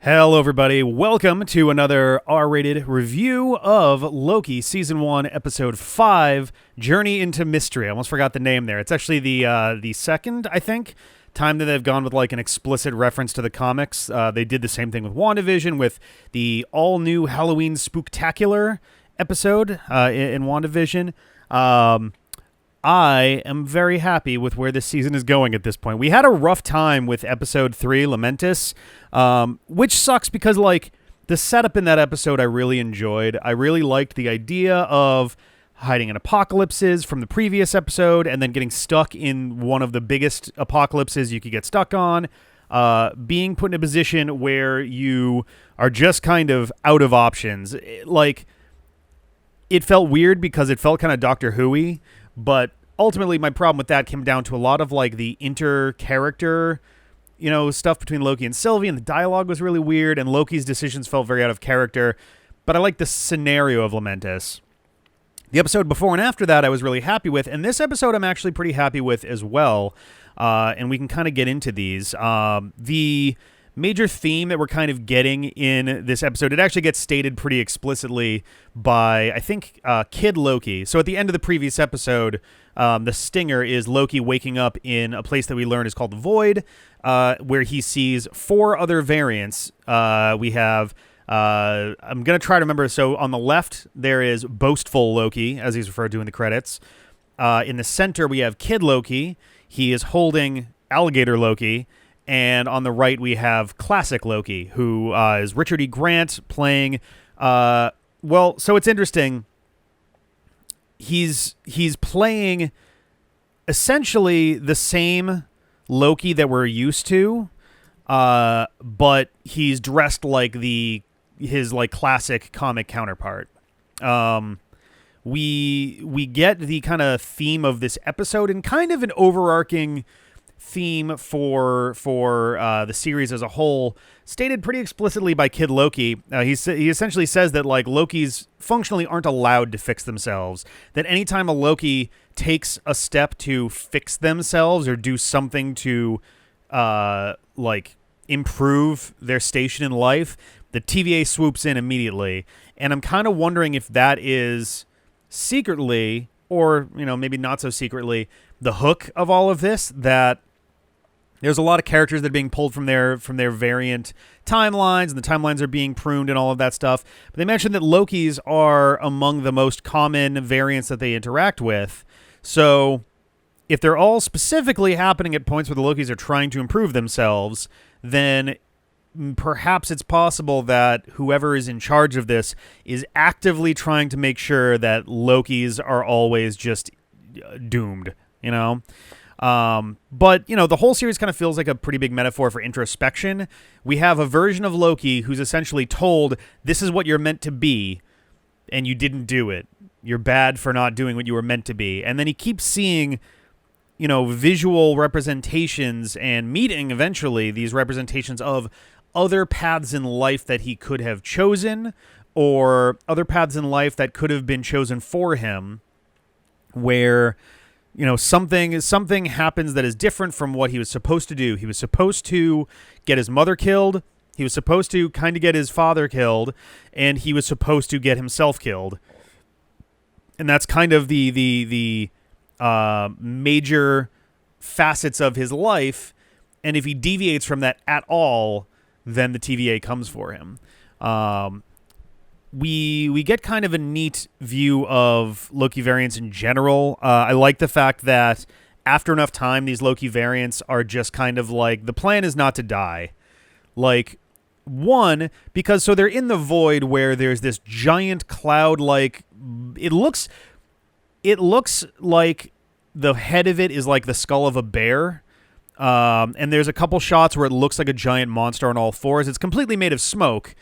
Hello, everybody. Welcome to another R-rated review of Loki Season 1, Episode 5, Journey into Mystery. I almost forgot the name there. It's actually the second, I think, time that they've gone with like an explicit reference to the comics. They did the same thing with WandaVision with the all-new Halloween Spooktacular episode in WandaVision. I am very happy with where this season is going at this point. We had a rough time with episode 3, Lamentis, which sucks because, like, the setup in that episode I really enjoyed. I really liked the idea of hiding in apocalypses from the previous episode and then getting stuck in one of the biggest apocalypses you could get stuck on, being put in a position where you are just kind of out of options. It felt weird because it felt kind of Doctor Who-y. But ultimately, my problem with that came down to a lot of like the inter-character, stuff between Loki and Sylvie, and the dialogue was really weird, and Loki's decisions felt very out of character. But I like the scenario of Lamentis. The episode before and after that, I was really happy with, and this episode I'm actually pretty happy with as well. And we can kind of get into these. The major theme that we're kind of getting in this episode, it actually gets stated pretty explicitly by, I think, Kid Loki. So at the end of the previous episode, the stinger is Loki waking up in a place that we learn is called the Void, where he sees 4 other variants. We have, I'm going to try to remember, so on the left, there is Boastful Loki, as he's referred to in the credits. In the center, we have Kid Loki. He is holding Alligator Loki. And on the right, we have Classic Loki, who is Richard E. Grant playing... so it's interesting. He's playing essentially the same Loki that we're used to, but he's dressed like his classic comic counterpart. We get the kind of theme of this episode and kind of an overarching theme for the series as a whole, stated pretty explicitly by Kid Loki. He essentially says that like Lokis functionally aren't allowed to fix themselves. That anytime a Loki takes a step to fix themselves or do something to improve their station in life, the TVA swoops in immediately. And I'm kind of wondering if that is secretly, or maybe not so secretly, the hook of all of this, that there's a lot of characters that are being pulled from their variant timelines, and the timelines are being pruned and all of that stuff. But they mentioned that Lokis are among the most common variants that they interact with. So if they're all specifically happening at points where the Lokis are trying to improve themselves, then perhaps it's possible that whoever is in charge of this is actively trying to make sure that Lokis are always just doomed, But, the whole series kind of feels like a pretty big metaphor for introspection. We have a version of Loki who's essentially told, this is what you're meant to be, and you didn't do it. You're bad for not doing what you were meant to be. And then he keeps seeing, visual representations and meeting, eventually, these representations of other paths in life that he could have chosen, or other paths in life that could have been chosen for him, where... something happens that is different from what he was supposed to do. He was supposed to get his mother killed. He was supposed to kind of get his father killed, and he was supposed to get himself killed. And that's kind of the major facets of his life. And if he deviates from that at all, then the TVA comes for him. We get kind of a neat view of Loki variants in general. I like the fact that after enough time, these Loki variants are just kind of like, the plan is not to die. Because they're in the Void where there's this giant cloud, it looks like the head of it is like the skull of a bear. And there's a couple shots where it looks like a giant monster on all fours. It's completely made of smoke.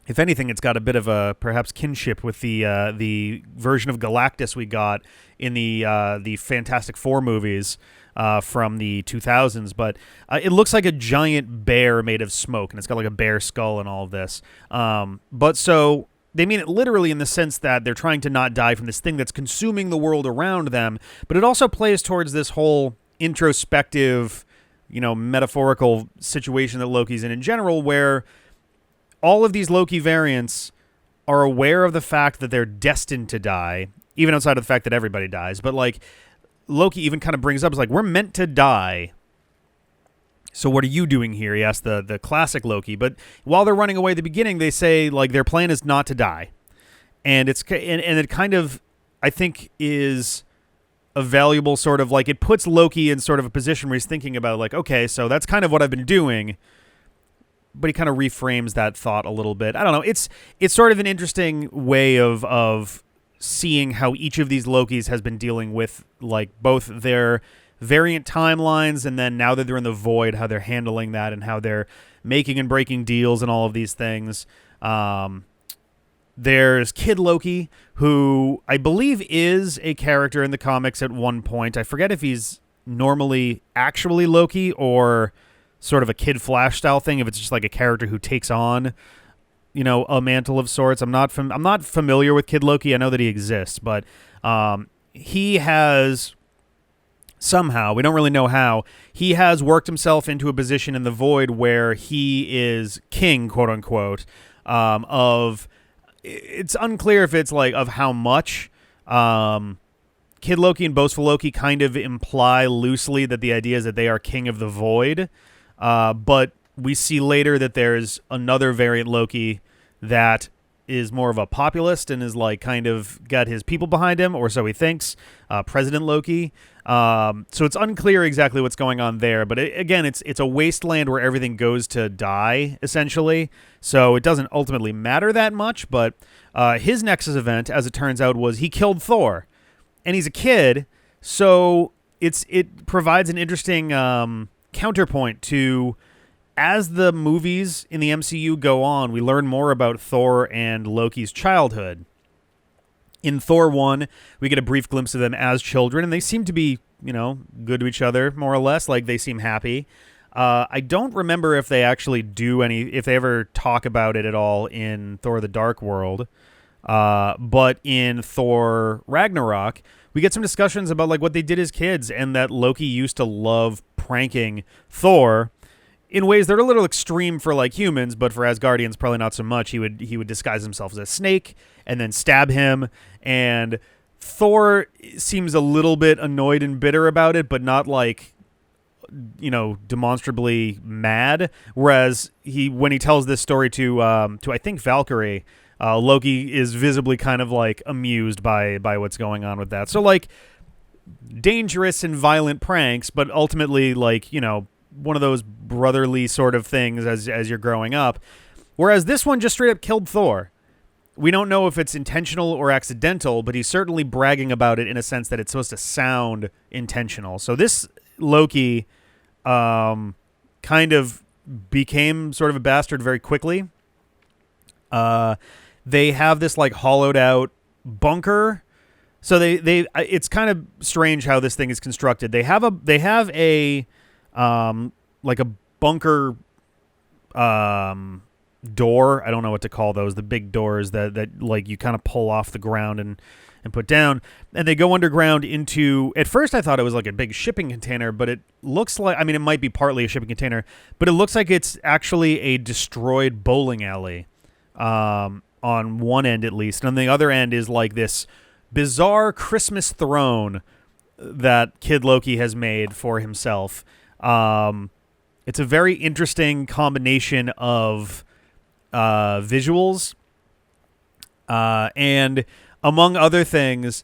If anything, it's got a bit of a perhaps kinship with the version of Galactus we got in the Fantastic Four movies from the 2000s. But it looks like a giant bear made of smoke, and it's got like a bear skull and all of this. But so they mean it literally in the sense that they're trying to not die from this thing that's consuming the world around them. But it also plays towards this whole introspective metaphorical situation that Loki's in general, where all of these Loki variants are aware of the fact that they're destined to die, even outside of the fact that everybody dies. But like Loki even kind of brings up, is like, we're meant to die. So what are you doing here? He asked the classic Loki. But while they're running away at the beginning, they say like their plan is not to die. And it kind of, I think, is a valuable sort of like, it puts Loki in sort of a position where he's thinking about like, okay, so that's kind of what I've been doing. But he kind of reframes that thought a little bit. I don't know. It's sort of an interesting way of seeing how each of these Lokis has been dealing with like both their variant timelines, and then now that they're in the void, how they're handling that and how they're making and breaking deals and all of these things. There's Kid Loki, who I believe is a character in the comics at one point. I forget if he's normally actually Loki or sort of a Kid Flash style thing, if it's just like a character who takes on, a mantle of sorts. I'm not familiar with Kid Loki. I know that he exists, but he has somehow, we don't really know how, he has worked himself into a position in the void where he is king, quote unquote, of, it's unclear if it's like of how much. Kid Loki and Boastful Loki kind of imply loosely that the idea is that they are king of the void. But we see later that there's another variant Loki that is more of a populist and is like kind of got his people behind him, or so he thinks, President Loki. So it's unclear exactly what's going on there. But again, it's a wasteland where everything goes to die, essentially. So it doesn't ultimately matter that much. But his Nexus event, as it turns out, was he killed Thor. And he's a kid, so it provides an interesting counterpoint to, as the movies in the MCU go on, we learn more about Thor and Loki's childhood. In Thor 1, we get a brief glimpse of them as children, and they seem to be, good to each other, more or less. Like, they seem happy. I don't remember if they actually if they ever talk about it at all in Thor the Dark World. But in Thor Ragnarok, we get some discussions about like what they did as kids, and that Loki used to love pranking Thor in ways that are a little extreme for like humans, but for Asgardians probably not so much. He would disguise himself as a snake and then stab him, and Thor seems a little bit annoyed and bitter about it, but not like, demonstrably mad. Whereas when he tells this story to I think Valkyrie, Loki is visibly kind of like amused by what's going on with that. So like dangerous and violent pranks, but ultimately like, one of those brotherly sort of things as you're growing up. Whereas this one just straight up killed Thor. We don't know if it's intentional or accidental, but he's certainly bragging about it in a sense that it's supposed to sound intentional. So this Loki kind of became sort of a bastard very quickly. They have this like hollowed out bunker. So they it's kind of strange how this thing is constructed. They have a like a bunker door. I don't know what to call those, the big doors that like you kind of pull off the ground and put down, and they go underground into, at first I thought it was like a big shipping container, but it looks like, I mean, it might be partly a shipping container, but it looks like it's actually a destroyed bowling alley, on one end at least. And on the other end is like this bizarre Christmas throne that Kid Loki has made for himself. It's a very interesting combination of visuals, and among other things,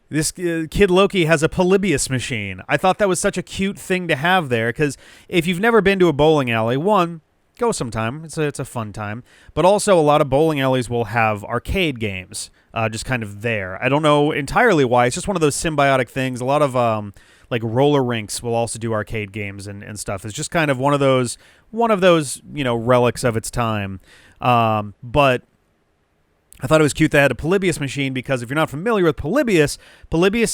this Kid Loki has a Polybius machine. I thought that was such a cute thing to have there, because if you've never been to a bowling alley, one, go sometime. It's a fun time. But also, a lot of bowling alleys will have arcade games just kind of there. I don't know entirely why. It's just one of those symbiotic things. A lot of like roller rinks will also do arcade games and stuff. It's just kind of one of those relics of its time. But I thought it was cute they had a Polybius machine, because if you're not familiar with Polybius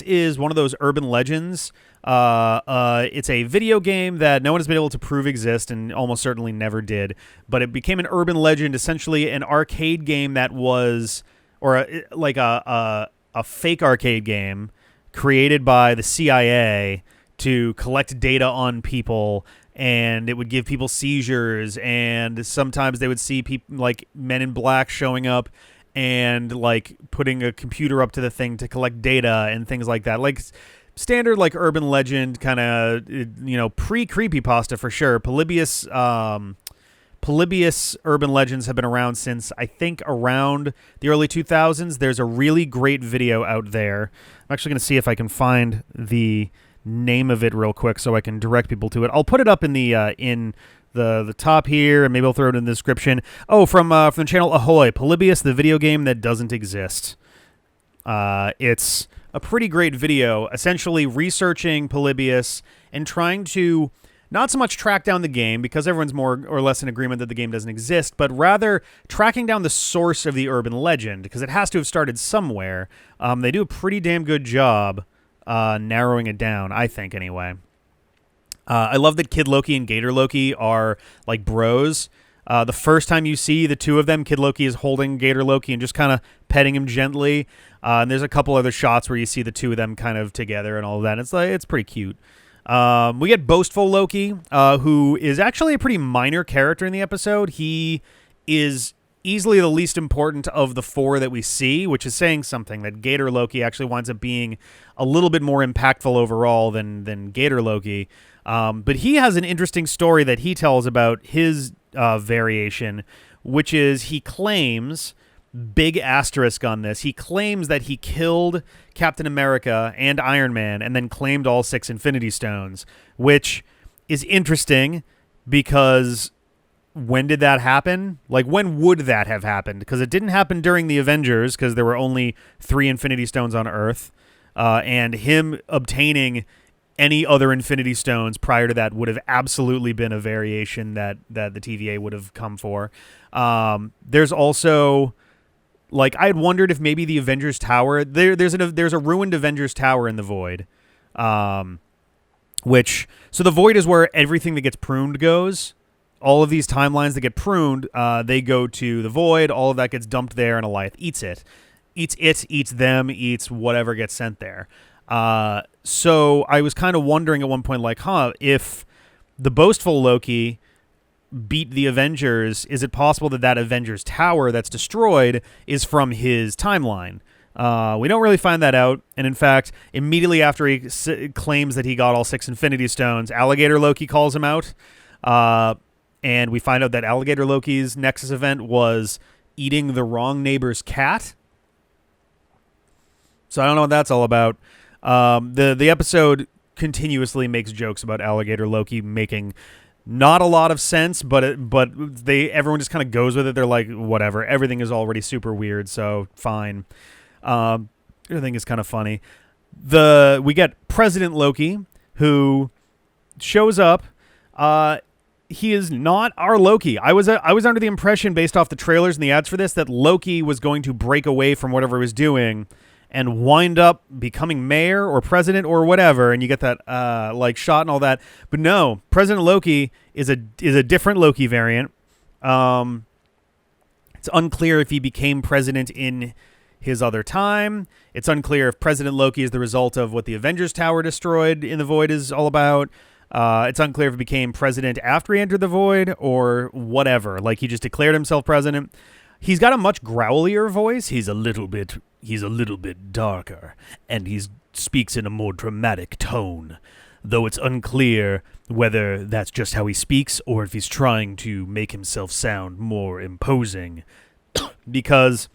is one of those urban legends. It's a video game that no one has been able to prove exist, and almost certainly never did. But it became an urban legend, essentially an arcade game that was, or a fake arcade game created by the CIA to collect data on people and it would give people seizures, and sometimes they would see people like Men in Black showing up and like putting a computer up to the thing to collect data and things like that. Like standard like urban legend kind of, pre-creepypasta for sure. Polybius urban legends have been around since, I think, around the early 2000s. There's a really great video out there. I'm actually going to see if I can find the name of it real quick so I can direct people to it. I'll put it up in the top here, and maybe I'll throw it in the description. Oh, from the channel Ahoy, Polybius, the video game that doesn't exist. It's a pretty great video, essentially researching Polybius and trying to not so much track down the game, because everyone's more or less in agreement that the game doesn't exist, but rather tracking down the source of the urban legend, because it has to have started somewhere. They do a pretty damn good job narrowing it down, I think, anyway. I love that Kid Loki and Gator Loki are like bros. The first time you see the two of them, Kid Loki is holding Gator Loki and just kind of petting him gently. And there's a couple other shots where you see the two of them kind of together and all of that. It's pretty cute. We get Boastful Loki, who is actually a pretty minor character in the episode. He is easily the least important of the four that we see, which is saying something, that Gator Loki actually winds up being a little bit more impactful overall than Gator Loki. But he has an interesting story that he tells about his variation, which is he claims, big asterisk on this, he claims that he killed Captain America and Iron Man and then claimed all 6 Infinity Stones, which is interesting because when did that happen? Like, when would that have happened? Because it didn't happen during the Avengers, because there were only 3 Infinity Stones on Earth, and him obtaining any other Infinity Stones prior to that would have absolutely been a variation that the TVA would have come for. There's also, like, I had wondered if maybe the Avengers Tower, there's a ruined Avengers Tower in the Void, so the Void is where everything that gets pruned goes. All of these timelines that get pruned, they go to the Void. All of that gets dumped there, and Alioth eats it. Eats them, eats whatever gets sent there. So I was kind of wondering at one point, like, if the Boastful Loki beat the Avengers, is it possible that Avengers Tower that's destroyed is from his timeline? We don't really find that out, and in fact, immediately after he claims that he got all 6 Infinity Stones, Alligator Loki calls him out, and we find out that Alligator Loki's Nexus event was eating the wrong neighbor's cat. So I don't know what that's all about. The episode continuously makes jokes about Alligator Loki making not a lot of sense, but everyone just kind of goes with it. They're like, whatever, everything is already super weird, so fine. Everything is kind of funny. We get President Loki, who shows up. He is not our Loki. I was under the impression, based off the trailers and the ads for this, that Loki was going to break away from whatever he was doing and wind up becoming mayor or president or whatever, and you get that like shot and all that. But no, President Loki is a different Loki variant. It's unclear if he became president in his other time. It's unclear if President Loki is the result of what the Avengers Tower destroyed in the Void is all about. It's unclear if he became president after he entered the Void or whatever. Like, he just declared himself president. He's got a much growlier voice. He's a little bit darker, and he speaks in a more dramatic tone, though it's unclear whether that's just how he speaks or if he's trying to make himself sound more imposing. Because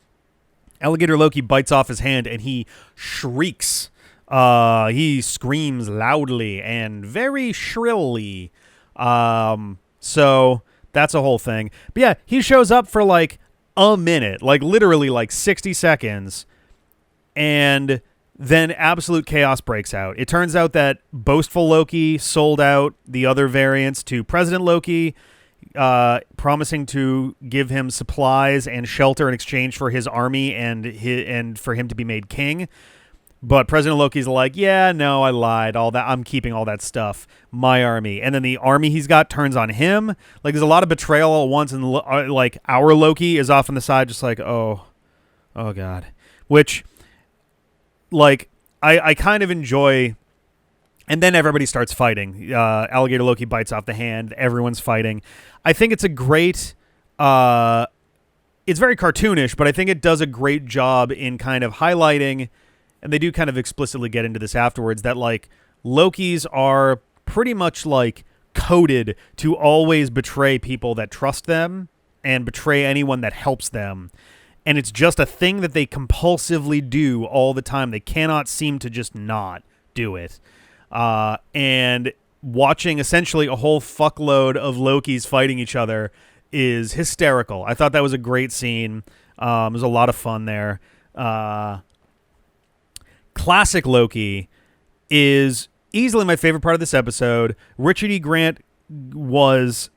Alligator Loki bites off his hand and he shrieks. He screams loudly and very shrilly. So that's a whole thing. But yeah, he shows up for like a minute, like literally like 60 seconds, and then absolute chaos breaks out. It turns out that Boastful Loki sold out the other variants to President Loki, promising to give him supplies and shelter in exchange for his army and for him to be made king. But President Loki's like, yeah, no, I lied. All that, I'm keeping all that stuff. My army. And then the army he's got turns on him. Like, there's a lot of betrayal all at once, and like our Loki is off on the side, just like, oh God. Which, like, I kind of enjoy And then everybody starts fighting. Alligator Loki bites off the hand. Everyone's fighting. I think it's a great... it's very cartoonish, but I think it does a great job in kind of highlighting, and they do kind of explicitly get into this afterwards, that like Lokis are pretty much like coded to always betray people that trust them and betray anyone that helps them. And it's just a thing that they compulsively do all the time. They cannot seem to just not do it. And watching essentially a whole fuckload of Lokis fighting each other is hysterical. I thought that was a great scene. It was a lot of fun there. Classic Loki is easily my favorite part of this episode. Richard E. Grant was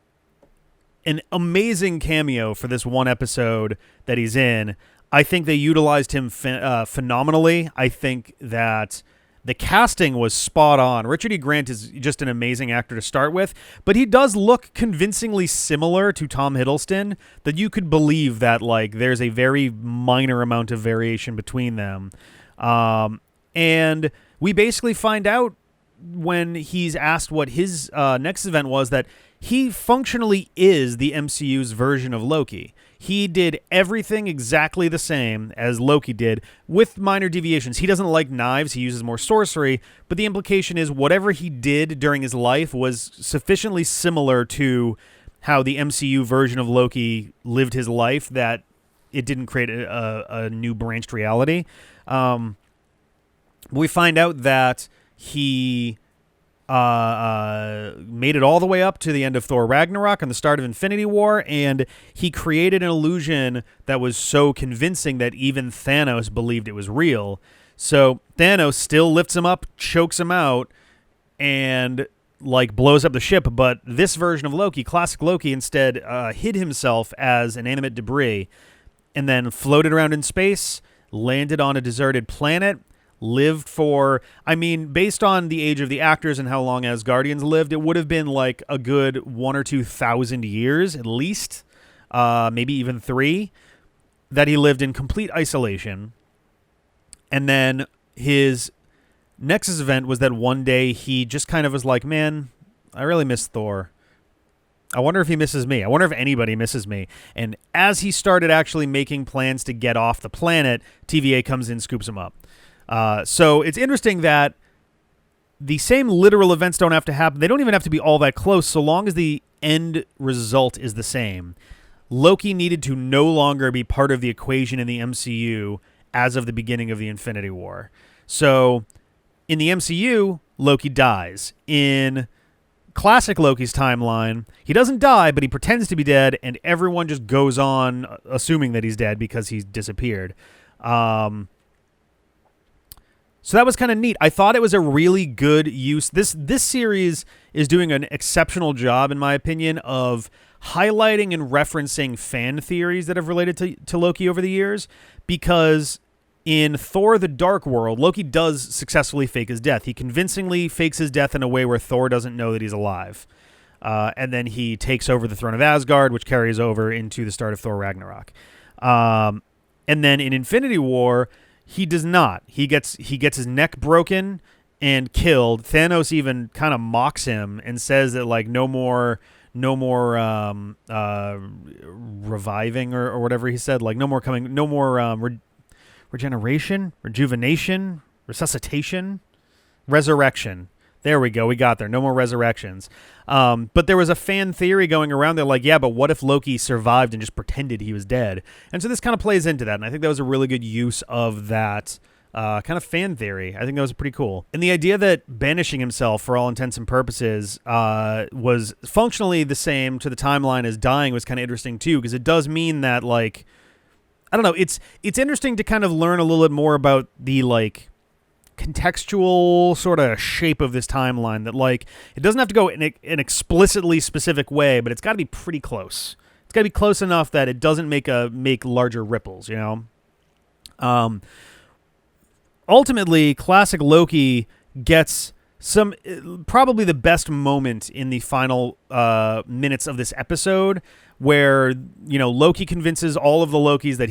an amazing cameo for this one episode that he's in. I think they utilized him phenomenally. I think that the casting was spot on. Richard E. Grant is just an amazing actor to start with, but he does look convincingly similar to Tom Hiddleston, that you could believe that like there's a very minor amount of variation between them. And we basically find out when he's asked what his next event was that he functionally is the MCU's version of Loki. He did everything exactly the same as Loki did, with minor deviations. He doesn't like knives. He uses more sorcery. But the implication is whatever he did during his life was sufficiently similar to how the MCU version of Loki lived his life that it didn't create a new branched reality. We find out that he made it all the way up to the end of Thor Ragnarok and the start of Infinity War, and he created an illusion that was so convincing that even Thanos believed it was real. So Thanos still lifts him up, chokes him out, and like blows up the ship. But this version of Loki, classic Loki, instead hid himself as inanimate debris and then floated around in space, landed on a deserted planet, lived for, I mean, based on the age of the actors and how long Asgardians lived, it would have been like a good 1,000 or 2,000 years at least, maybe even 3, that he lived in complete isolation. And then his Nexus event was that one day he just kind of was like, man, I really miss Thor. I wonder if he misses me. I wonder if anybody misses me. And as he started actually making plans to get off the planet, TVA comes in, scoops him up. So it's interesting that the same literal events don't have to happen. They don't even have to be all that close so long as the end result is the same. Loki needed to no longer be part of the equation in the MCU as of the beginning of the Infinity War. So in the MCU, Loki dies. In classic Loki's timeline, he doesn't die, but he pretends to be dead, and everyone just goes on assuming that he's dead because he's disappeared. So that was kind of neat. I thought it was a really good use. This series is doing an exceptional job, in my opinion, of highlighting and referencing fan theories that have related to Loki over the years. Because in Thor: The Dark World, Loki does successfully fake his death. He convincingly fakes his death in a way where Thor doesn't know that he's alive. And then he takes over the throne of Asgard, which carries over into the start of Thor Ragnarok. And then in Infinity War, he does not. He gets his neck broken and killed. Thanos even kind of mocks him and says that like no more reviving or whatever he said, like no more regeneration, rejuvenation, resuscitation, resurrection. There we go. We got there. No more resurrections. But there was a fan theory going around there like, yeah, but what if Loki survived and just pretended he was dead? And so this kind of plays into that. And I think that was a really good use of that kind of fan theory. I think that was pretty cool. And the idea that banishing himself for all intents and purposes was functionally the same to the timeline as dying was kind of interesting too, because it does mean that like, I don't know, it's interesting to kind of learn a little bit more about the like contextual sort of shape of this timeline, that like it doesn't have to go in an explicitly specific way, but it's got to be pretty close. It's got to be close enough that it doesn't make larger ripples, you know. Ultimately, classic Loki gets some probably the best moment in the final minutes of this episode, where you know Loki convinces all of the Lokis that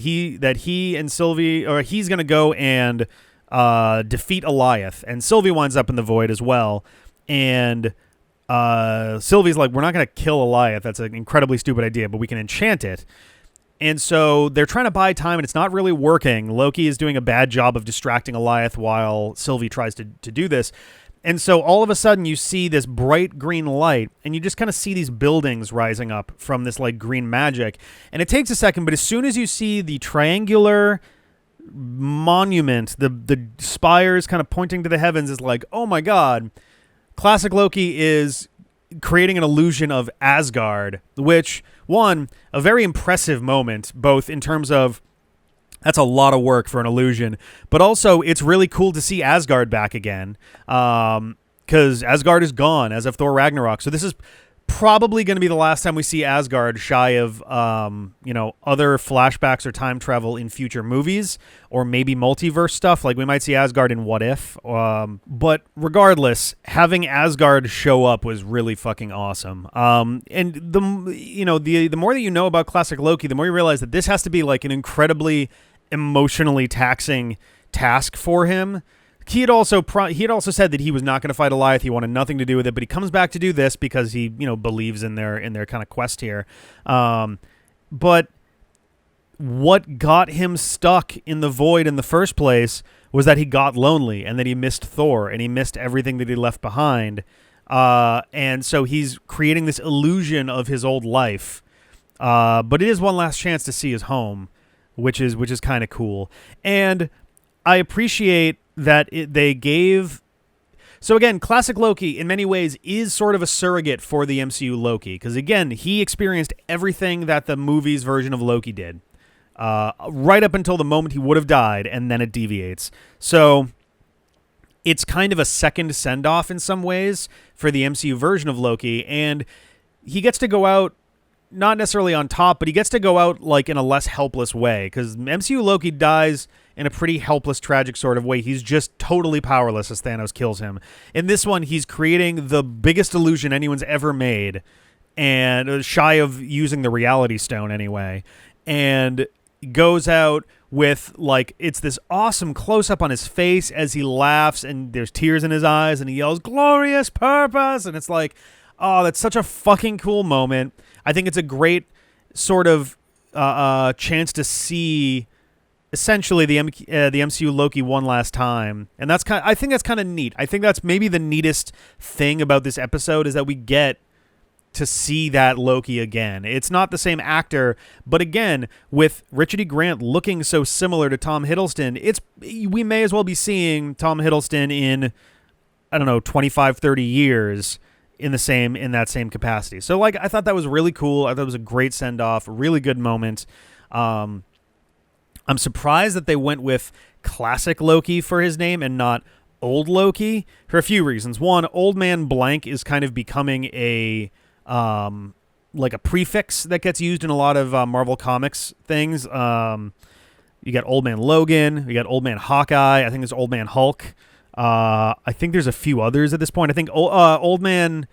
he and Sylvie, or he's going to go and defeat Alioth, and Sylvie winds up in the void as well. And Sylvie's like, we're not going to kill Alioth. That's an incredibly stupid idea, but we can enchant it. And so they're trying to buy time, and it's not really working. Loki is doing a bad job of distracting Alioth while Sylvie tries to do this. And so all of a sudden you see this bright green light, and you just kind of see these buildings rising up from this like green magic. And it takes a second, but as soon as you see the triangular monument, the spires kind of pointing to the heavens, is like, oh my God, classic Loki is creating an illusion of Asgard, which, one, a very impressive moment, both in terms of that's a lot of work for an illusion, but also it's really cool to see Asgard back again, because Asgard is gone as of Thor Ragnarok. So this is probably going to be the last time we see Asgard, shy of other flashbacks or time travel in future movies, or maybe multiverse stuff. Like we might see Asgard in What If. But regardless, having Asgard show up was really fucking awesome. And the more that you know about classic Loki, the more you realize that this has to be like an incredibly emotionally taxing task for him. He had also said that he was not going to fight Alioth. He wanted nothing to do with it, but he comes back to do this because he, believes in their kind of quest here. But what got him stuck in the void in the first place was that he got lonely, and that he missed Thor, and he missed everything that he left behind. And so he's creating this illusion of his old life. But it is one last chance to see his home, which is kind of cool. And I appreciate that they gave... So again, classic Loki, in many ways, is sort of a surrogate for the MCU Loki. Because again, he experienced everything that the movie's version of Loki did. Right up until the moment he would have died, and then it deviates. So it's kind of a second send-off in some ways for the MCU version of Loki. And he gets to go out, not necessarily on top, but he gets to go out like in a less helpless way. Because MCU Loki dies in a pretty helpless, tragic sort of way. He's just totally powerless as Thanos kills him. In this one, he's creating the biggest illusion anyone's ever made, and shy of using the Reality Stone anyway, and goes out with, like, it's this awesome close-up on his face as he laughs, and there's tears in his eyes, and he yells, "Glorious purpose!" And it's like, oh, that's such a fucking cool moment. I think it's a great sort of chance to see essentially the MCU Loki one last time, and I think that's kind of neat. I think that's maybe the neatest thing about this episode, is that we get to see that Loki again. It's not the same actor, but again, with Richard E. Grant looking so similar to Tom Hiddleston, we may as well be seeing Tom Hiddleston in, I don't know, 25, 30 years in that same capacity. So like, I thought that was really cool. I thought it was a great send-off, a really good moment. I'm surprised that they went with classic Loki for his name and not old Loki, for a few reasons. One, Old Man Blank is kind of becoming a prefix that gets used in a lot of Marvel Comics things. You got Old Man Logan, you got Old Man Hawkeye, I think there's Old Man Hulk. I think there's a few others at this point. I think Old Man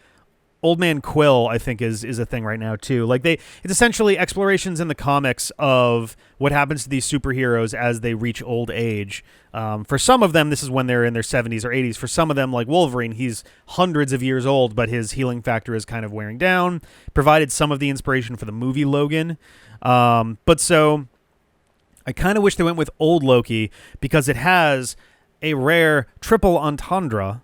Quill, I think, is a thing right now too. Like it's essentially explorations in the comics of what happens to these superheroes as they reach old age. For some of them, this is when they're in their 70s or 80s. For some of them, like Wolverine, he's hundreds of years old, but his healing factor is kind of wearing down. Provided some of the inspiration for the movie Logan. But so I kind of wish they went with old Loki, because it has a rare triple entendre.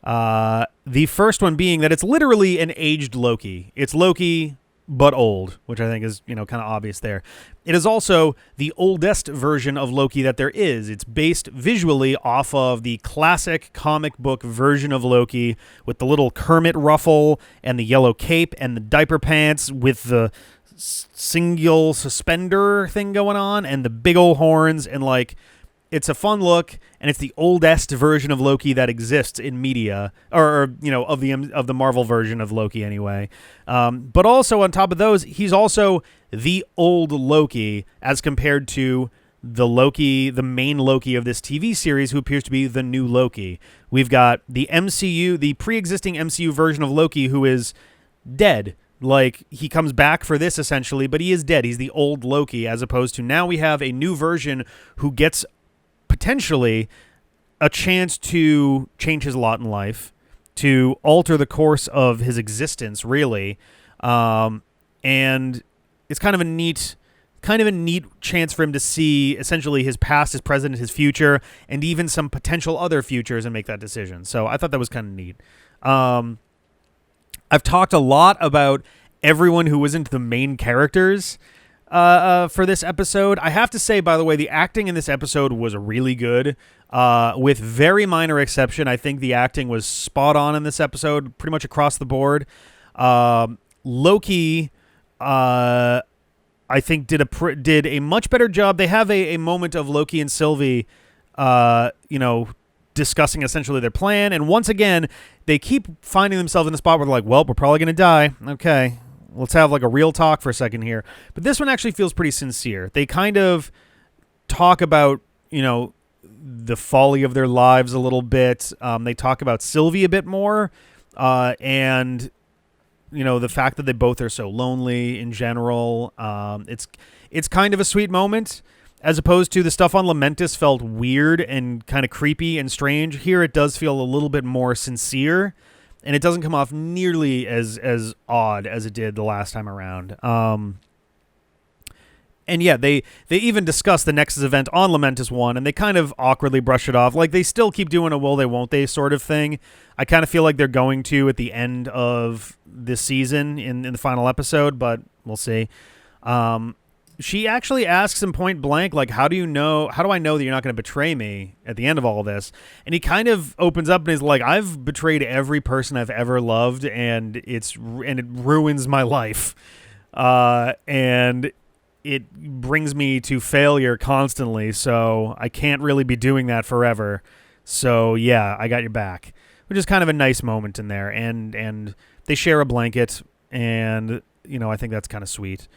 The first one being that it's literally an aged Loki. It's Loki, but old, which I think is, kind of obvious there. It is also the oldest version of Loki that there is. It's based visually off of the classic comic book version of Loki, with the little Kermit ruffle and the yellow cape and the diaper pants with the single suspender thing going on and the big old horns, and like, it's a fun look, and it's the oldest version of Loki that exists in media, or of the Marvel version of Loki anyway. But also on top of those, he's also the old Loki as compared to the main Loki of this TV series, who appears to be the new Loki. We've got the pre-existing MCU version of Loki, who is dead. Like, he comes back for this essentially, but he is dead. He's the old Loki, as opposed to now we have a new version who gets potentially a chance to change his lot in life, to alter the course of his existence, really. And it's kind of a neat chance for him to see essentially his past, his present, his future, and even some potential other futures and make that decision. So I thought that was kind of neat. I've talked a lot about everyone who wasn't the main characters for this episode. I have to say, by the way, the acting in this episode was really good. With very minor exception, I think the acting was spot on in this episode, pretty much across the board. Loki, I think, did a much better job. They have a moment of Loki and Sylvie, discussing essentially their plan. And once again, they keep finding themselves in the spot where they're like, well, we're probably going to die. Okay, let's have like a real talk for a second here. But this one actually feels pretty sincere. They kind of talk about, the folly of their lives a little bit. They talk about Sylvie a bit more. And the fact that they both are so lonely in general. It's kind of a sweet moment, as opposed to the stuff on Lamentis felt weird and kind of creepy and strange. Here it does feel a little bit more sincere, and it doesn't come off nearly as odd as it did the last time around. And yeah, they even discuss the Nexus event on Lamentis 1, and they kind of awkwardly brush it off. Like, they still keep doing a will they, won't they sort of thing. I kind of feel like they're going to at the end of this season in the final episode, but we'll see. She actually asks him point blank, like, how do I know that you're not going to betray me at the end of all of this? And he kind of opens up and is like, I've betrayed every person I've ever loved, and it ruins my life. And it brings me to failure constantly, so I can't really be doing that forever. So yeah, I got your back, which is kind of a nice moment in there. And they share a blanket, and I think that's kind of sweet.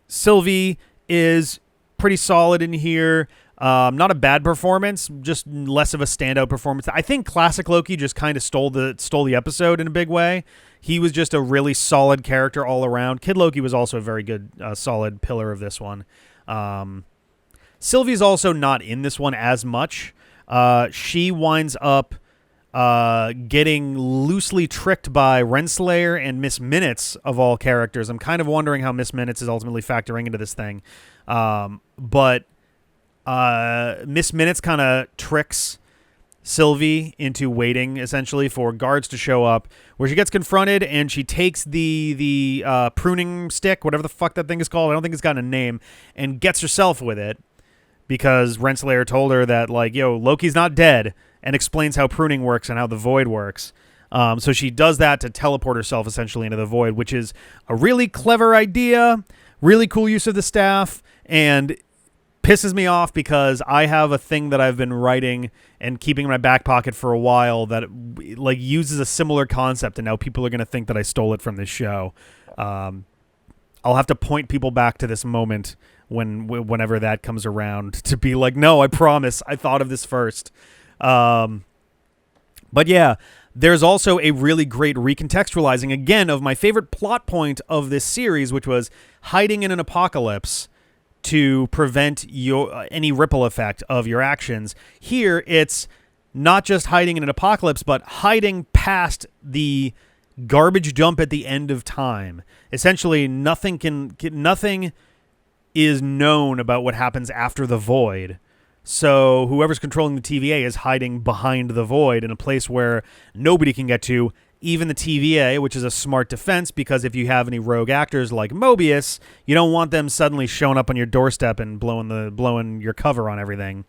Sylvie is pretty solid in here. Not a bad performance, just less of a standout performance. I think classic Loki just kind of stole the episode in a big way. He was just a really solid character all around. Kid Loki was also a very good, solid pillar of this one. Sylvie's also not in this one as much. She winds up getting loosely tricked by Renslayer and Miss Minutes, of all characters. I'm kind of wondering how Miss Minutes is ultimately factoring into this thing. But Miss Minutes kind of tricks Sylvie into waiting, essentially, for guards to show up, where she gets confronted, and she takes the pruning stick, whatever the fuck that thing is called. I don't think it's got a name, and gets herself with it, because Renslayer told her that, like, Loki's not dead, and explains how pruning works and how the void works. So she does that to teleport herself, essentially, into the void, which is a really clever idea, really cool use of the staff, and pisses me off because I have a thing that I've been writing and keeping in my back pocket for a while that like uses a similar concept, and now people are going to think that I stole it from this show. I'll have to point people back to this moment whenever that comes around to be like, no, I promise, I thought of this first. But yeah, there's also a really great recontextualizing, again, of my favorite plot point of this series, which was hiding in an apocalypse to prevent any ripple effect of your actions. Here, it's not just hiding in an apocalypse, but hiding past the garbage dump at the end of time. Essentially, nothing is known about what happens after the void. So whoever's controlling the TVA is hiding behind the void in a place where nobody can get to, even the TVA, which is a smart defense, because if you have any rogue actors like Mobius, you don't want them suddenly showing up on your doorstep and blowing your cover on everything.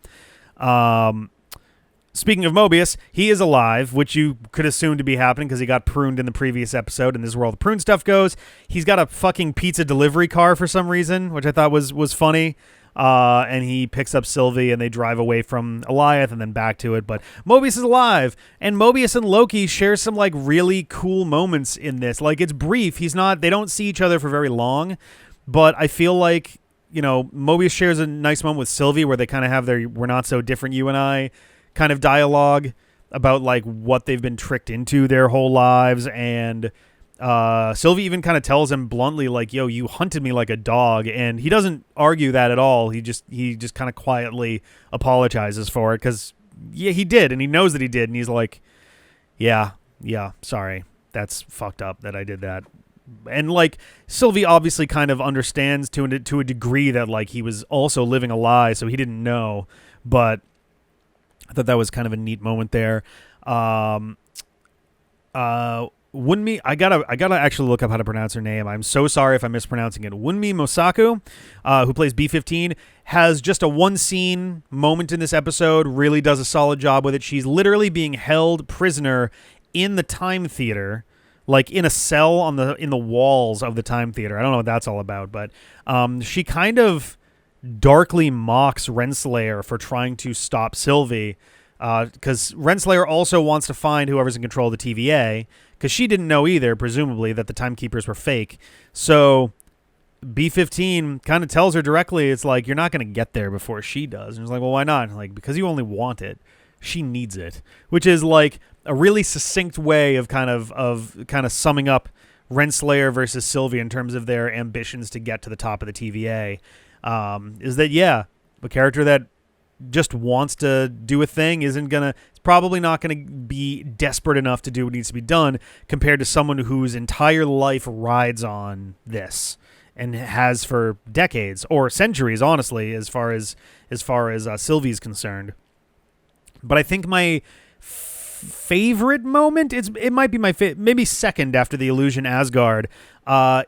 Speaking of Mobius, he is alive, which you could assume to be happening because he got pruned in the previous episode, and this is where all the prune stuff goes. He's got a fucking pizza delivery car for some reason, which I thought was funny. And he picks up Sylvie, and they drive away from Eliath and then back to it. But Mobius is alive, and Mobius and Loki share some like really cool moments in this. Like, it's brief. They don't see each other for very long, but I feel like, Mobius shares a nice moment with Sylvie where they kind of have their "we're not so different, you and I" kind of dialogue about like what they've been tricked into their whole lives, and Sylvie even kind of tells him bluntly, like, yo, you hunted me like a dog. And he doesn't argue that at all. He just kind of quietly apologizes for it because, yeah, he did. And he knows that he did. And he's like, yeah, sorry. That's fucked up that I did that. And, like, Sylvie obviously kind of understands to a degree that, like, he was also living a lie, so he didn't know. But I thought that was kind of a neat moment there. Wunmi, I gotta actually look up how to pronounce her name. I'm so sorry if I'm mispronouncing it. Wunmi Mosaku, who plays B-15, has just a one scene moment in this episode. Really does a solid job with it. She's literally being held prisoner in the time theater, like in a cell in the walls of the time theater. I don't know what that's all about, but she kind of darkly mocks Renslayer for trying to stop Sylvie, because Renslayer also wants to find whoever's in control of the TVA, because she didn't know either, presumably, that the timekeepers were fake. So B-15 kind of tells her directly, it's like, you're not going to get there before she does. And she's like, well, why not? Like, because you only want it. She needs it. Which is like a really succinct way of kind of summing up Renslayer versus Sylvie in terms of their ambitions to get to the top of the TVA. Is that, yeah, a character that just wants to do a thing it's probably not gonna be desperate enough to do what needs to be done, compared to someone whose entire life rides on this and has for decades or centuries, honestly, as far as Sylvie's concerned. But I think my favorite moment, it might be my maybe second after the Illusion Asgard,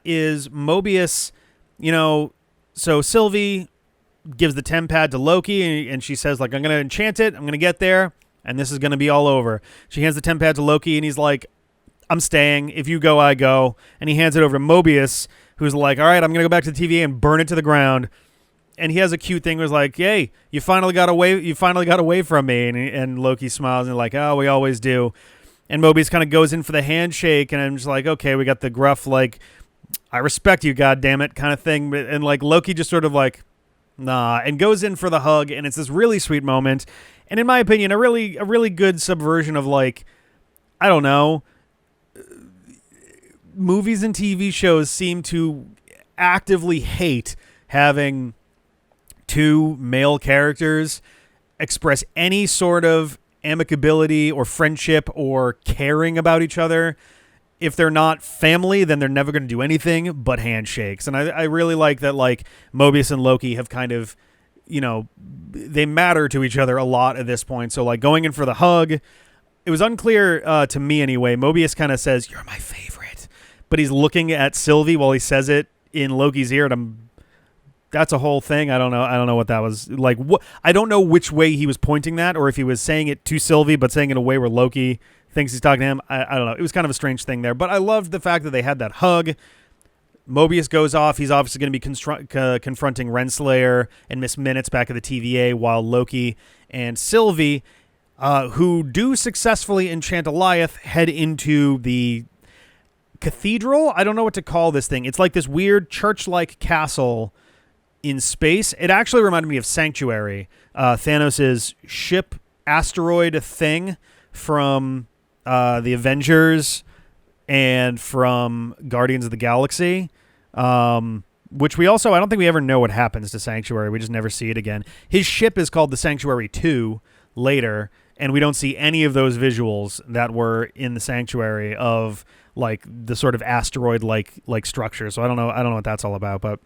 is Mobius. So Sylvie gives the TemPad to Loki, and she says, like, I'm going to enchant it, I'm going to get there, and this is going to be all over. She hands the TemPad to Loki, and he's like, I'm staying. If you go, I go. And he hands it over to Mobius, who's like, all right, I'm going to go back to the TVA and burn it to the ground. And he has a cute thing where he's like, hey, you finally got away from me. And Loki smiles and like, oh, we always do. And Mobius kind of goes in for the handshake, and I'm just like, okay, we got the gruff, like, I respect you, goddammit, kind of thing. And like Loki just sort of like, nah, and goes in for the hug, and it's this really sweet moment. And in my opinion, a really good subversion of, like, I don't know, movies and TV shows seem to actively hate having two male characters express any sort of amicability or friendship or caring about each other. If they're not family, then they're never going to do anything but handshakes. And I really like that, like, Mobius and Loki have kind of, they matter to each other a lot at this point. So, like, going in for the hug, it was unclear to me anyway. Mobius kind of says, you're my favorite. But he's looking at Sylvie while he says it in Loki's ear, and that's a whole thing. I don't know what that was like. I don't know which way he was pointing that, or if he was saying it to Sylvie but saying it in a way where Loki thinks he's talking to him. I don't know. It was kind of a strange thing there, but I loved the fact that they had that hug. Mobius goes off. He's obviously going to be confronting Renslayer and Miss Minutes back at the TVA, while Loki and Sylvie, who do successfully enchant Alioth, head into the cathedral. I don't know what to call this thing. It's like this weird church-like castle in space. It actually reminded me of Sanctuary, Thanos' ship asteroid thing from the Avengers and from Guardians of the Galaxy, which we also, I don't think we ever know what happens to Sanctuary. We just never see it again. His ship is called the Sanctuary 2 later, and we don't see any of those visuals that were in the Sanctuary of, like, the sort of asteroid-like structure. So I don't know what that's all about, but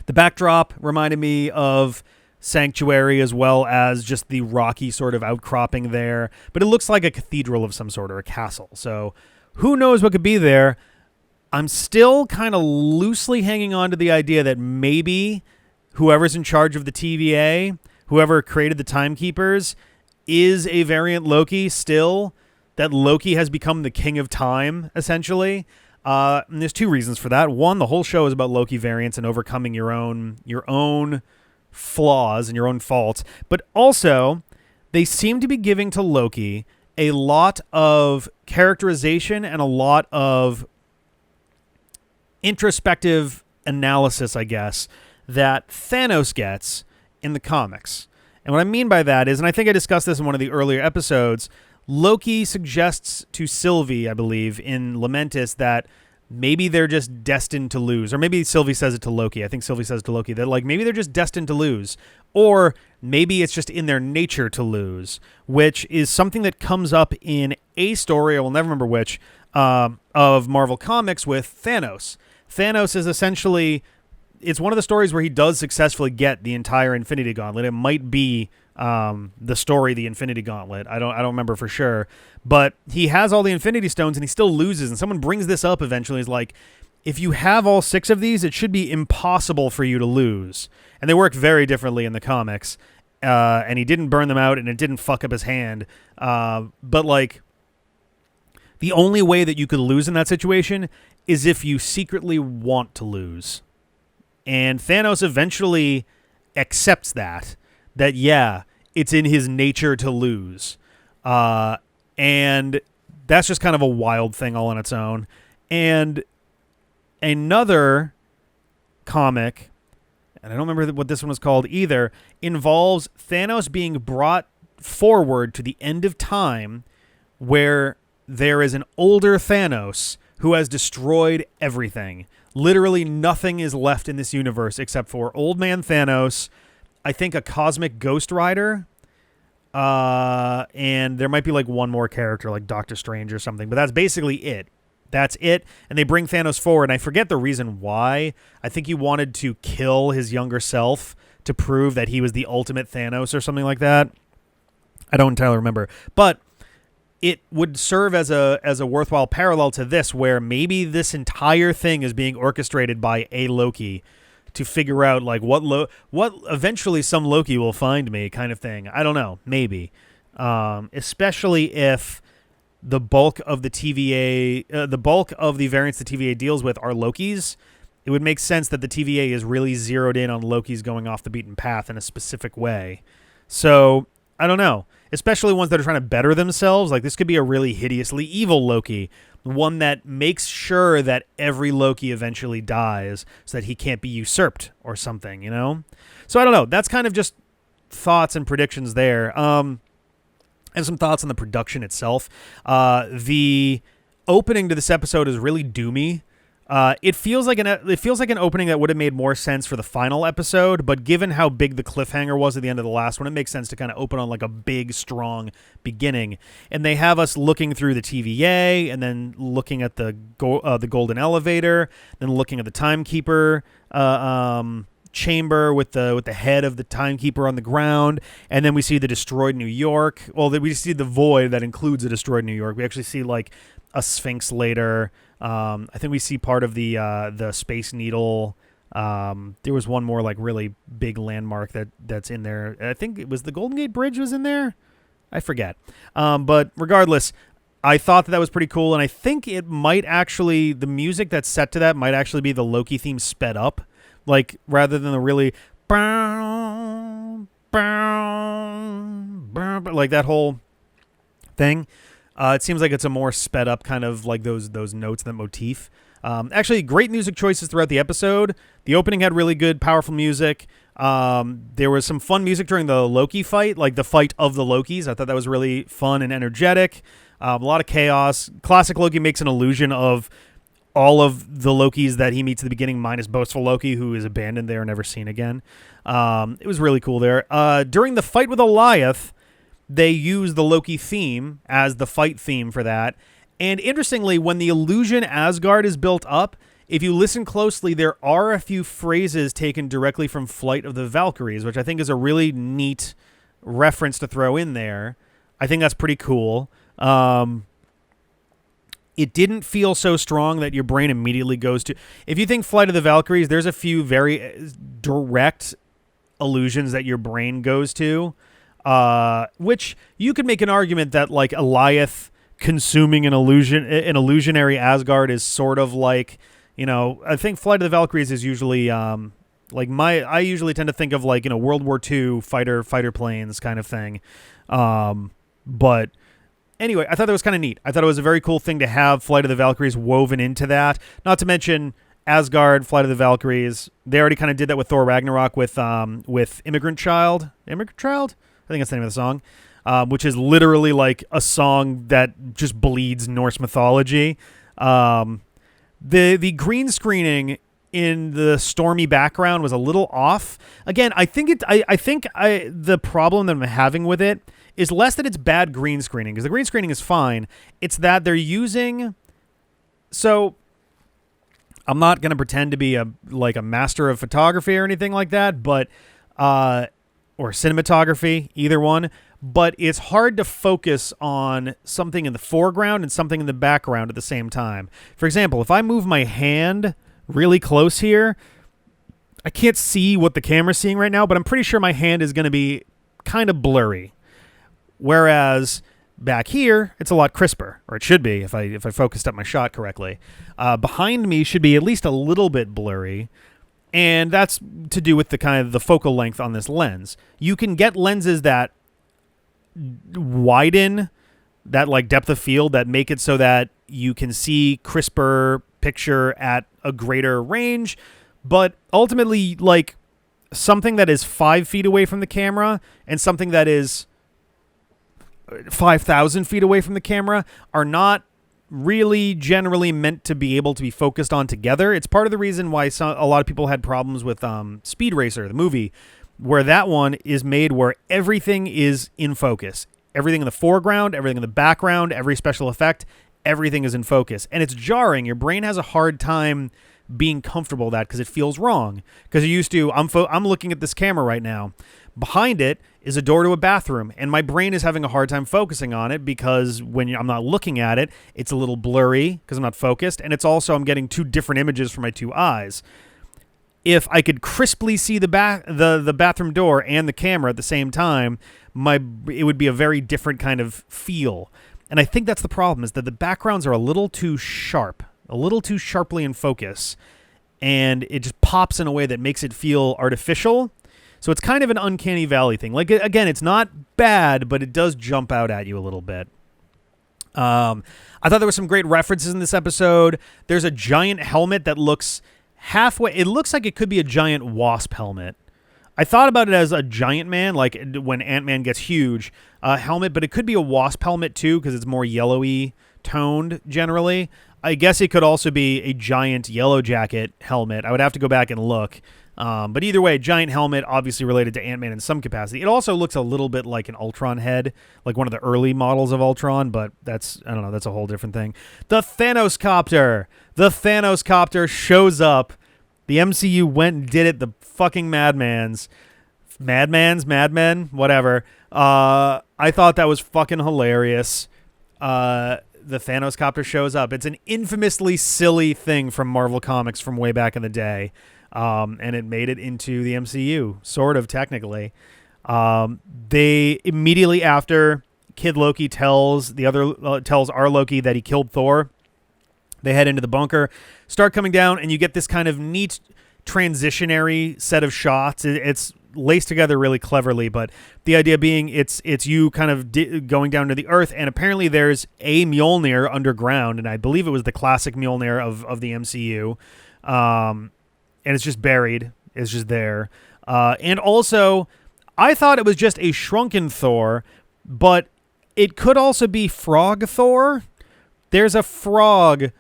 the backdrop reminded me of Sanctuary, as well as just the rocky sort of outcropping there. But it looks like a cathedral of some sort, or a castle. So who knows what could be there. I'm still kind of loosely hanging on to the idea that maybe whoever's in charge of the TVA, whoever created the Timekeepers, is a variant Loki still. That Loki has become the king of time, essentially. And there's two reasons for that. One, the whole show is about Loki variants and overcoming your own flaws and your own faults. But also, they seem to be giving to Loki a lot of characterization and a lot of introspective analysis, I guess, that Thanos gets in the comics. And what I mean by that is, and I think I discussed this in one of the earlier episodes, Loki suggests to Sylvie, I believe, in Lamentis that maybe they're just destined to lose. Or maybe Sylvie says it to Loki. I think Sylvie says it to Loki that like maybe they're just destined to lose. Or maybe it's just in their nature to lose, which is something that comes up in a story, I will never remember which, of Marvel Comics with Thanos. Thanos is essentially, it's one of the stories where he does successfully get the entire Infinity Gauntlet. It might be the story, the Infinity Gauntlet. I don't remember for sure, but he has all the Infinity Stones and he still loses. And someone brings this up eventually. Is like, if you have all 6 of these, it should be impossible for you to lose. And they work very differently in the comics. And he didn't burn them out, and it didn't fuck up his hand. But like, the only way that you could lose in that situation is if you secretly want to lose. And Thanos eventually accepts that yeah, it's in his nature to lose. And that's just kind of a wild thing all on its own. And another comic, and I don't remember what this one was called either, involves Thanos being brought forward to the end of time where there is an older Thanos who has destroyed everything. Literally nothing is left in this universe except for Old Man Thanos, I think a cosmic Ghost Rider, and there might be like one more character, like Doctor Strange or something, but that's basically it. That's it, and they bring Thanos forward, and I forget the reason why. I think he wanted to kill his younger self to prove that he was the ultimate Thanos or something like that. I don't entirely remember, but it would serve as a worthwhile parallel to this, where maybe this entire thing is being orchestrated by a Loki to figure out like what eventually some Loki will find me kind of thing. I don't know, maybe, especially if the bulk of the TVA, the bulk of the variants the TVA deals with are Lokis. It would make sense that the TVA is really zeroed in on Lokis going off the beaten path in a specific way. So I don't know, especially ones that are trying to better themselves. Like this could be a really hideously evil Loki, one that makes sure that every Loki eventually dies so that he can't be usurped or something, you know? So I don't know. That's kind of just thoughts and predictions there. And some thoughts on the production itself. The opening to this episode is really doomy. It feels like an opening that would have made more sense for the final episode, but given how big the cliffhanger was at the end of the last one, it makes sense to kind of open on like a big, strong beginning. And they have us looking through the TVA, and then looking at the golden elevator, then looking at the timekeeper chamber with the head of the timekeeper on the ground, and then we see the destroyed New York. Well, we see the void that includes the destroyed New York. We actually see like a Sphinx later. I think we see part of the Space Needle. There was one more like really big landmark that's in there. I think it was the Golden Gate Bridge was in there. I forget. But regardless, I thought that was pretty cool, and I think it might actually, the music that's set to that might actually be the Loki theme sped up, like rather than the really like that whole thing. It seems like it's a more sped up kind of like those notes, that motif. Actually, great music choices throughout the episode. The opening had really good, powerful music. There was some fun music during the Loki fight, like the fight of the Lokis. I thought that was really fun and energetic. A lot of chaos. Classic Loki makes an illusion of all of the Lokis that he meets at the beginning, minus boastful Loki, who is abandoned there and never seen again. It was really cool there. During the fight with Goliath, they use the Loki theme as the fight theme for that. And interestingly, when the illusion Asgard is built up, if you listen closely, there are a few phrases taken directly from Flight of the Valkyries, which I think is a really neat reference to throw in there. I think that's pretty cool. It didn't feel so strong that your brain immediately goes to... If you think Flight of the Valkyries, there's a few very direct allusions that your brain goes to, which you could make an argument that like Goliath consuming an illusionary Asgard is sort of like, you know, I think Flight of the Valkyries is usually I usually tend to think of like, you know, World War II fighter planes kind of thing. But anyway, I thought that was kind of neat. I thought it was a very cool thing to have Flight of the Valkyries woven into that. Not to mention Asgard, Flight of the Valkyries. They already kind of did that with Thor Ragnarok with Immigrant Child. Immigrant Child? I think that's the name of the song. which is literally like a song that just bleeds Norse mythology. The green screening in the stormy background was a little off. Again, I think the problem that I'm having with it is less that it's bad green screening, because the green screening is fine. It's that they're using... So, I'm not going to pretend to be a master of photography or anything like that, but... or cinematography, either one. But it's hard to focus on something in the foreground and something in the background at the same time. For example, if I move my hand really close here, I can't see what the camera's seeing right now, but I'm pretty sure my hand is going to be kind of blurry. Whereas back here, it's a lot crisper, or it should be if I focused up my shot correctly. Behind me should be at least a little bit blurry, and that's to do with the kind of the focal length on this lens. You can get lenses that widen that like depth of field that make it so that you can see crisper picture at a greater range, but ultimately like something that is 5 feet away from the camera and something that is 5,000 feet away from the camera are not really generally meant to be able to be focused on together. It's part of the reason why a lot of people had problems with Speed Racer, the movie, where that one is made where everything is in focus. Everything in the foreground, everything in the background, every special effect, everything is in focus. And it's jarring. Your brain has a hard time being comfortable with that because it feels wrong. Because you're used to, I'm looking at this camera right now. Behind it is a door to a bathroom, and my brain is having a hard time focusing on it because when I'm not looking at it, it's a little blurry because I'm not focused, and it's also I'm getting two different images from my two eyes. If I could crisply see the bathroom door and the camera at the same time, it would be a very different kind of feel. And I think that's the problem, is that the backgrounds are a little too sharp, a little too sharply in focus, and it just pops in a way that makes it feel artificial. So it's kind of an uncanny valley thing. Like, again, it's not bad, but it does jump out at you a little bit. I thought there were some great references in this episode. There's a giant helmet that looks halfway... It looks like it could be a giant wasp helmet. I thought about it as a giant man, like when Ant-Man gets huge, helmet, but it could be a wasp helmet too, because it's more yellowy toned generally. I guess it could also be a giant Yellow Jacket helmet. I would have to go back and look. But either way, giant helmet, obviously related to Ant-Man in some capacity. It also looks a little bit like an Ultron head, like one of the early models of Ultron, but that's, I don't know, that's a whole different thing. The Thanos Copter! The Thanos Copter shows up. The MCU went and did it, the fucking Madmen, whatever. I thought that was fucking hilarious. The Thanos Copter shows up. It's an infamously silly thing from Marvel Comics from way back in the day. And it made it into the MCU, sort of, technically. They immediately after Kid Loki tells our Loki that he killed Thor, they head into the bunker, start coming down, and you get this kind of neat transitionary set of shots. It's laced together really cleverly, but the idea being it's you kind of going down to the earth, and apparently there's a Mjolnir underground, and I believe it was the classic Mjolnir of the MCU. And it's just buried. It's just there. And also, I thought it was just a shrunken Thor, but it could also be Frog Thor. There's a frog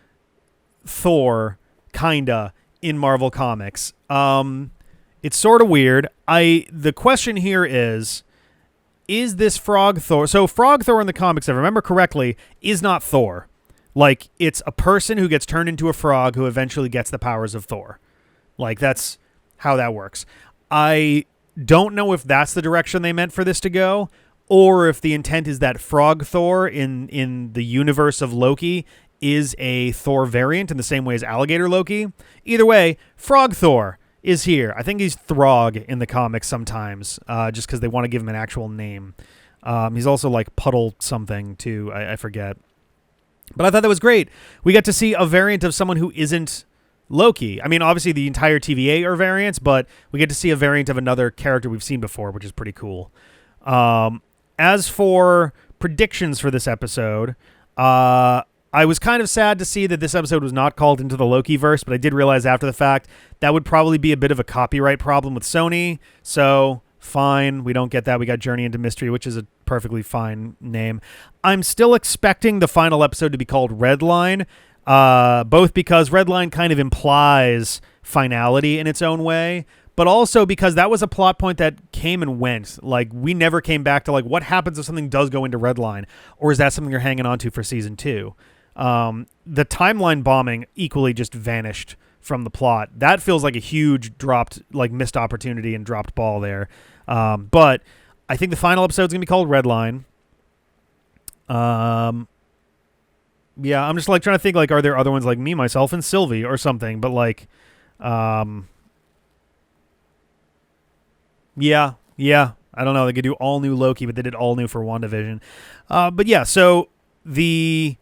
Thor, kinda, in Marvel Comics. It's sort of weird. The question here is this Frog Thor? So Frog Thor in the comics, if I remember correctly, is not Thor. Like, it's a person who gets turned into a frog who eventually gets the powers of Thor. Like, that's how that works. I don't know if that's the direction they meant for this to go, or if the intent is that Frog Thor in the universe of Loki is a Thor variant in the same way as Alligator Loki. Either way, Frog Thor is here. I think he's Throg in the comics sometimes, just because they want to give him an actual name. He's also like Puddle something, too. I forget. But I thought that was great. We got to see a variant of someone who isn't Loki. I mean, obviously the entire TVA are variants, but we get to see a variant of another character we've seen before, which is pretty cool. As for predictions for this episode, I was kind of sad to see that this episode was not called Into the Loki-verse, but I did realize after the fact that would probably be a bit of a copyright problem with Sony, so Fine. We don't get that. We got Journey into Mystery, which is a perfectly fine name. I'm still expecting the final episode to be called Redline, both because Redline kind of implies finality in its own way, but also because that was a plot point that came and went. Like, we never came back to, like, what happens if something does go into Redline, or is that something you're hanging on to for season 2? The timeline bombing equally just vanished from the plot. That feels like a huge missed opportunity and dropped ball there. But I think the final episode is going to be called Redline. Yeah, I'm just like trying to think, like, are there other ones like Me, Myself, and Sylvie or something? But like, yeah. I don't know. They could do all new Loki, but they did all new for WandaVision. But yeah, so a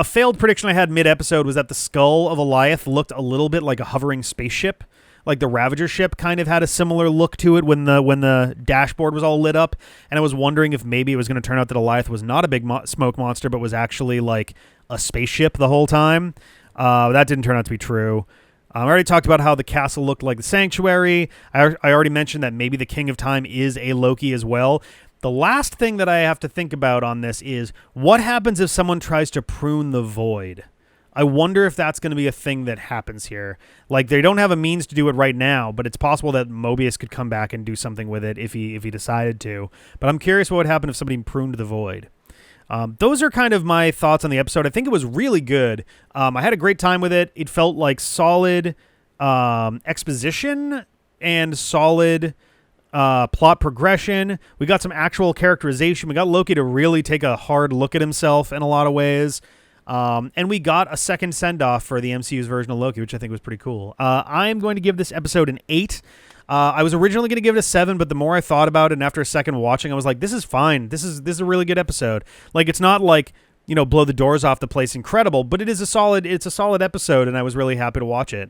failed prediction I had mid-episode was that the skull of Alioth looked a little bit like a hovering spaceship. Like the Ravager ship kind of had a similar look to it when the dashboard was all lit up, and I was wondering if maybe it was going to turn out that Alioth was not a big smoke monster, but was actually like a spaceship the whole time. That didn't turn out to be true. I already talked about how the castle looked like the Sanctuary. I already mentioned that maybe the King of Time is a Loki as well. The last thing that I have to think about on this is what happens if someone tries to prune the void? I wonder if that's going to be a thing that happens here. Like, they don't have a means to do it right now, but it's possible that Mobius could come back and do something with it if he decided to. But I'm curious what would happen if somebody pruned the void. Those are kind of my thoughts on the episode. I think it was really good. I had a great time with it. It felt like solid exposition and solid plot progression. We got some actual characterization. We got Loki to really take a hard look at himself in a lot of ways. And we got a second send-off for the MCU's version of Loki, which I think was pretty cool. I'm going to give this episode an 8. I was originally going to give it a 7, but the more I thought about it, and after a second watching, I was like, this is fine. This is a really good episode. Like, it's not like, blow the doors off the place incredible, but it's a solid episode, and I was really happy to watch it.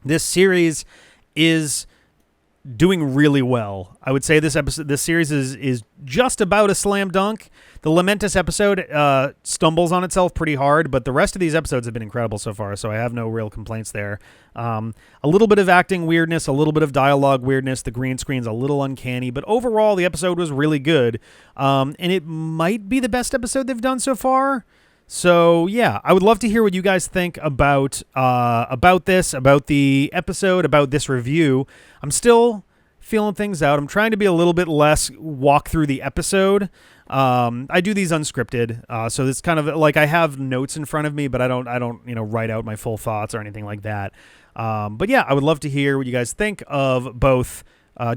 This series is doing really well. I would say this series is just about a slam dunk. The Lamentus episode stumbles on itself pretty hard, but the rest of these episodes have been incredible so far, so I have no real complaints there. A little bit of acting weirdness, a little bit of dialogue weirdness, the green screen's a little uncanny, but overall the episode was really good, and it might be the best episode they've done so far. So yeah, I would love to hear what you guys think about this, about the episode, about this review. I'm still feeling things out. I'm trying to be a little bit less walk through the episode. I do these unscripted, so it's kind of like I have notes in front of me, but I don't write out my full thoughts or anything like that. But yeah, I would love to hear what you guys think of both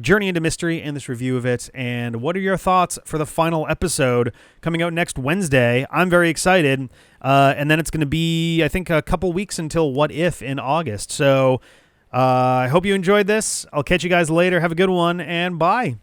Journey into Mystery and this review of it, and what are your thoughts for the final episode coming out next Wednesday? I'm very excited, and then it's going to be, I think, a couple weeks until What If in August. So I hope you enjoyed this. I'll catch you guys later. Have a good one, and bye.